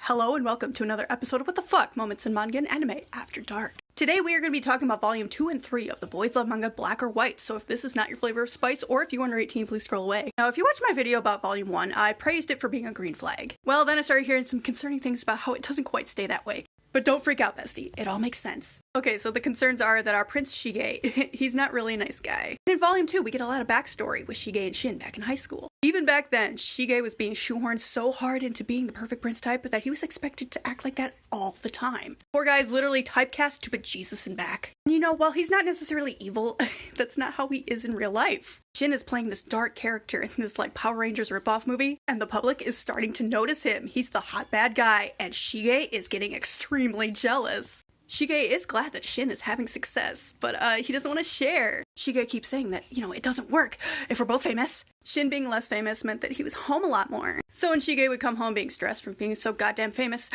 Hello and welcome to another episode of What the Fuck Moments in Manga and Anime After Dark. Today we are going to be talking about Volume 2 and 3 of the Boys Love Manga Black or White, so if this is not your flavor of spice, or if you're under 18, please scroll away. Now, if you watched my video about Volume 1, I praised it for being a green flag. Well, then I started hearing some concerning things about how it doesn't quite stay that way. But don't freak out, bestie. It all makes sense. Okay, so the concerns are that our Prince Shige, he's not really a nice guy. In Volume 2, we get a lot of backstory with Shige and Shin back in high school. Even back then, Shige was being shoehorned so hard into being the perfect prince type that he was expected to act like that all the time. Poor guy is literally typecast to put Jesus in back. You know, while he's not necessarily evil, that's not how he is in real life. Shin is playing this dark character in this Power Rangers ripoff movie, and the public is starting to notice him. He's the hot bad guy, and Shige is getting extremely jealous. Shige is glad that Shin is having success, but he doesn't want to share. Shige keeps saying that, it doesn't work if we're both famous. Shin being less famous meant that he was home a lot more. So when Shige would come home being stressed from being so goddamn famous,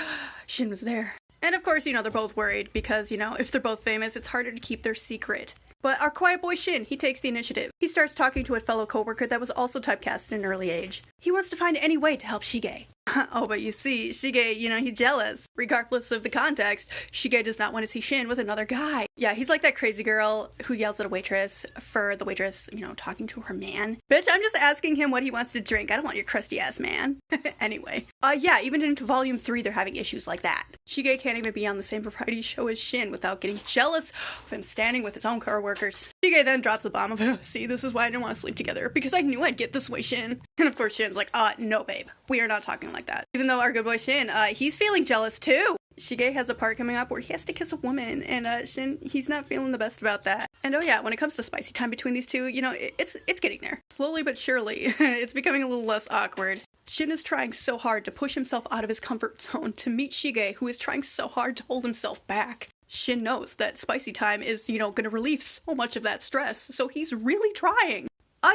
Shin was there. And of course, they're both worried because, if they're both famous, it's harder to keep their secret. But our quiet boy Shin, he takes the initiative. He starts talking to a fellow coworker that was also typecast at an early age. He wants to find any way to help Shige. Oh, but you see, Shige, he's jealous. Regardless of the context, Shige does not want to see Shin with another guy. Yeah, he's like that crazy girl who yells at a waitress for the waitress, talking to her man. Bitch, I'm just asking him what he wants to drink. I don't want your crusty ass man. Anyway. Yeah, even into Volume 3, they're having issues like that. Shige can't even be on the same variety show as Shin without getting jealous of him standing with his own coworkers. Shige then drops the bomb of, oh, see, this is why I didn't want to sleep together, because I knew I'd get this way, Shin. And of course, Shin's like, no, babe. We are not talking like that. Even though our good boy Shin, he's feeling jealous too. Shige has a part coming up where he has to kiss a woman, and Shin, he's not feeling the best about that. And oh yeah, when it comes to spicy time between these two, it's getting there. Slowly but surely, it's becoming a little less awkward. Shin is trying so hard to push himself out of his comfort zone to meet Shige, who is trying so hard to hold himself back. Shin knows that spicy time is, going to relieve so much of that stress, so he's really trying.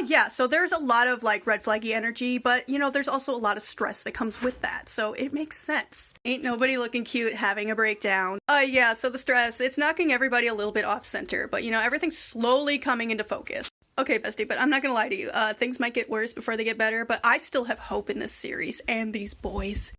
Yeah, so there's a lot of, red flaggy energy, but, there's also a lot of stress that comes with that, so it makes sense. Ain't nobody looking cute having a breakdown. Yeah, so the stress, it's knocking everybody a little bit off center, but, everything's slowly coming into focus. Okay, bestie, but I'm not gonna lie to you, things might get worse before they get better, but I still have hope in this series and these boys.